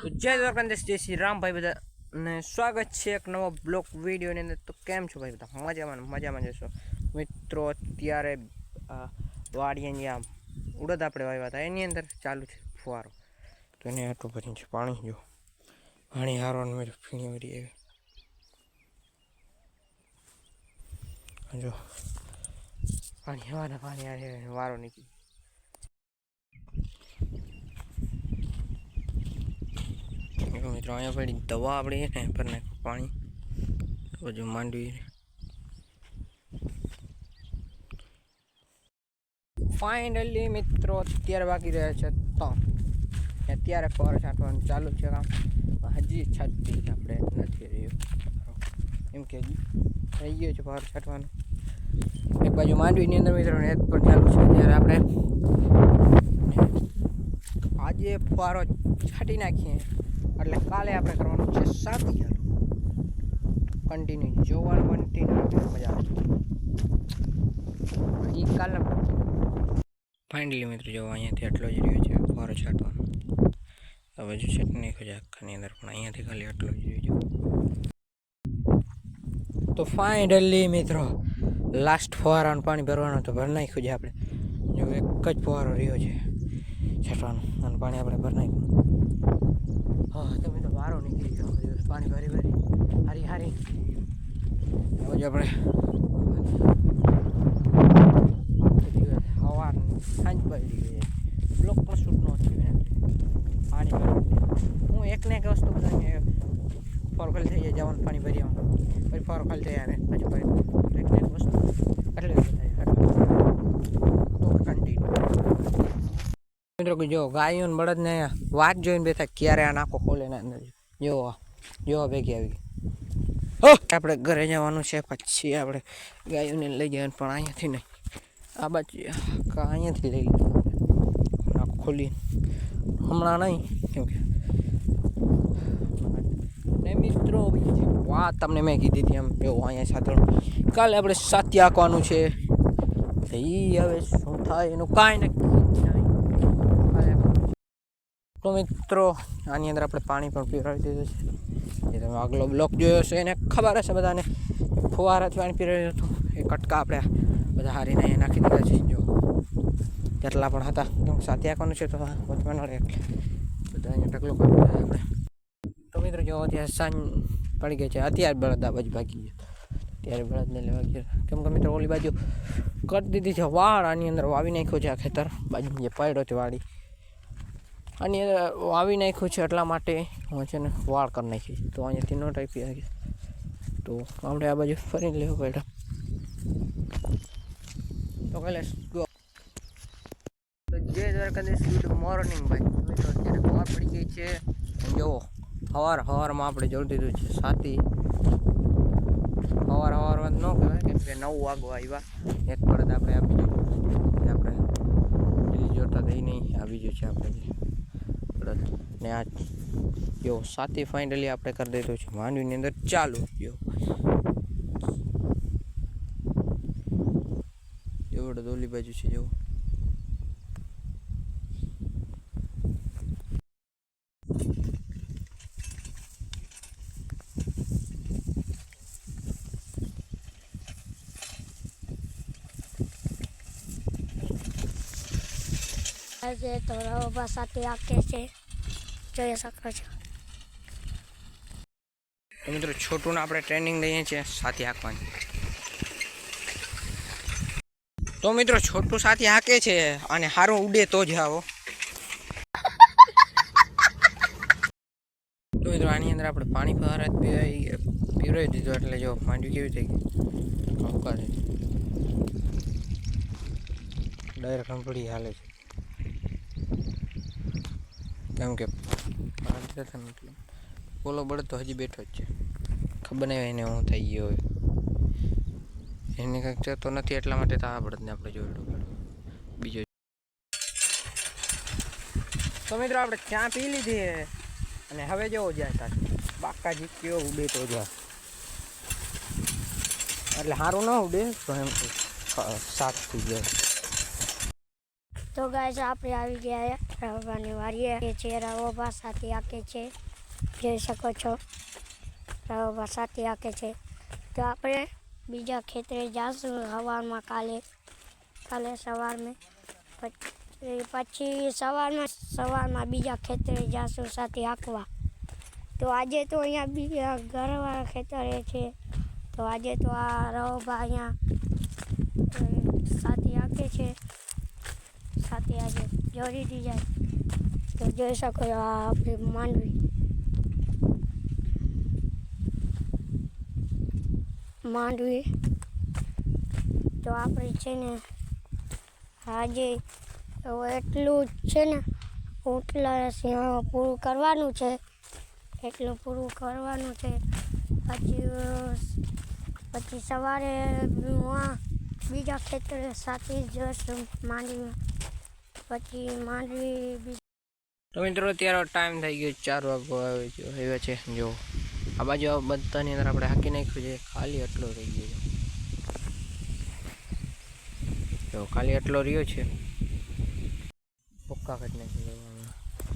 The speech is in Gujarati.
તો જય દ્વારકાધીશ, જય શ્રી રામ ભાઈ બધા ને સ્વાગત છે એક નવો બ્લોગ વિડીયોની અંદર। તો કેમ છો ભાઈ બધા? મજામાં જશો મિત્રો। અત્યારે વાડીની આમ ઉડદ આપણે વાવ્યા હતા એની અંદર ચાલુ છે ફુવારો, તો એને આટલું ભરીને છે પાણી। જો પાણી હારવાનું મેં ફીણી વળી આવી, જો પાણી હવાના પાણી આ વારો નીકળી મિત્રો। અહીંયા પડી દવા આપણી ને પર નાખ પાણી, બધું માંડવી ફાઇનલી મિત્રો અત્યારે બાકી રહ્યા છે તો અત્યારે ફોર છાંટવાનું ચાલુ છે કામ, હજી છાંટતી આપણે નથી રહ્યું એમ કે રહી ગયું છે ફોર છાંટવાનું। એક બાજુ માંડવીની અંદર મિત્રો નેટ પણ ચાલુ છે। ત્યારે આપણે આજે ફુવારો છાંટી નાખીએ એટલે કાલે આપણે કરવાનું છે સાથી ચાલુ, કન્ટિન્યુ જોવાનું, કન્ટિન્યુ મજા આવે એ કાલના। ફાઇનલી મિત્રો જો અહીંયાથી આટલો જ રહ્યો છે ફુવારો છાંટવાનો, હવે જો છાંટી નાખ્યો છે આખાની અંદર, પણ અહીંયાથી ખાલી આટલો જ રહ્યો છે। તો ફાઇનલી મિત્રો લાસ્ટ ફુવારાનું પાણી ભરવાનું તો ભરી નાખ્યું છે આપણે। જો એક જ ફુવારો રહ્યો છે છાંટવાનું અને પાણી આપણે ભરી નાખ્યું। હા તમે તો વારો નીકળી ગયો પાણી ભરી હારી હવે આપણે હવા સાંજ પડી ગઈ, બ્લોક પણ શૂટ ન થયું પાણી ભરવું। હું એકને એક વસ્તુ બધા ફોર ખાલી થઈ જાય, જવાનું પાણી ભરી આવવાનું, પછી ફોર ખાલી થઈ આવે પછી ફરી એકને એક વસ્તુ એટલે તો કન્ટિન્યુ મિત્રો જો ગાયો ને બળદ ને વાત જોઈને બેઠા ક્યારે આ નાખો ખોલે ને અંદર જો ભેગી આવી ગઈ। આપણે ઘરે જવાનું છે, પછી આપણે ગાયોને લઈ જવાનું, પણ અહીંયાથી નહીં આ બાજુ અહીંયાથી લઈ લીધું નાખો ખોલી હમણાં નહીં કેમ કે ને મિત્રો વાત તમને મેં કીધી હતી એમ એવું અહીંયા સાથે કાલે આપણે સાથી આંકવાનું છે, એ હવે શું થાય એનું કાંઈ નક્કી નહીં। તો મિત્રો આની અંદર આપણે પાણી પણ પીવડાવી દીધું છે, એ તમે આગલો બ્લોક જોયો છે એને ખબર હશે બધાને, ફુવારાથી પાણી પીવડાવ્યું હતું એ કટકા આપણે બધા હારીને અહીંયા નાખી દીધા છે। જો જેટલા પણ હતા કેમ સાથે આંકવાનું છે તો વચમાં ન રહે બધા અહીંયા ઢગલો કરી દીધા આપણે। તો મિત્રો જો અત્યારે સાંજ પડી ગઈ છે, અત્યારે બળદ આ બાજુ ભાગી ગયો, ત્યારે બળદને લેવા ગયો કેમ કે મિત્રો ઓલી બાજુ કરી દીધી છે વાળ, આની અંદર વાવી નાખ્યો છે આ ખેતર બાજુ જે પડ્યો છે વાડી આની અંદર વાવી નાખ્યું છે, એટલા માટે હું છે ને વાળ કરી નાખી, તો અહીંયાથી ન ટાઈપી આવી તો આપણે આ બાજુ ફરીને લેવું પડ્યા। તો કાલે જય દ્વારકાધીશ, ગુડ મોર્નિંગ ભાઈ મિત્રો। અત્યારે સવાર પડી ગઈ છે, જુઓ સવારમાં આપણે જોઈ દીધું છે સાથી, સવારમાં ન કહેવાય કેમ કે 9 વાગવા આવ્યા, એક બળદ આપણે આપી દીધું આપણે દિલ્હી જોતા દઈ નહીં આવી ગયું છે આપણે બળદ ને આ જો સાથી ફાઇનલી આપણે કરી દીધું છે માંડવીની અંદર ચાલુ। જો બળદ ઓલી બાજુ છે, જો આજે તો રવા સાથે આંકે છે, જોઈ શકો છો। તો મિત્રો છોટુને આપણે ટ્રેનિંગ દઈએ છીએ સાથી હાંકવાની। તો મિત્રો છોટું સાથી હાંકે છે અને સારું ઉડે તો જ આવો। તો મિત્રો આની અંદર આપણે પાણી પીવડાવી દીધું એટલે જો માંડવી કેવી થઈ ગઈ, ડાયરેક્ટ કંપડી હાલે છે કેમ કે ઓલો બળદ તો હજી બેઠો જ છે, ખબર નહીં એને હું થઈ ગયો હોય એને કંઈક જતો નથી એટલા માટે તો આ બળદને આપણે જોયું બીજો। તો મિત્રો આપણે ચા પી લીધી અને હવે જવો જાય તાર બાકા જીત્યો ઉડે તો જાય એટલે સારું ન ઉડે તો એમ સાફ થઈ જાય। તો ગાઈસ આપણે આવી ગયા રાવવાની વારીએ એ છે રાવોબા સાથે આકે છે જોઈ શકો છો રાવોબા સાથે આકે છે તો આપણે બીજા ખેતરે જાશું સવારમાં કાલે સવારમાં પછી સવારમાં બીજા ખેતરે જાશું સાથે આંકવા તો આજે તો અહીંયા બીજા ઘરવાળા ખેતરે છે તો આજે તો આ રાવોબા અહીંયા સાથે આંકે છે સાથે આજે જોડી દી જાય તો જોઈ શકો છો આ આપણી માંડવી તો આપણે છે ને આજે એટલું છે ને પૂરું કરવાનું છે એટલું પૂરું કરવાનું છે પછી સવારે બીજા ખેતરે સાથે જશું માંડવી પછી માંડવી તો મિત્રો અત્યારે ટાઈમ થઈ ગયો 4 વાગવા આવ્યો છે જો આ બાજુ બધાની અંદર આપણે હાકી નાખ્યું છે ખાલી એટલો રહી ગયો જો ખાલી એટલો રહ્યો છે ભૂક્કા કાઢી નાખી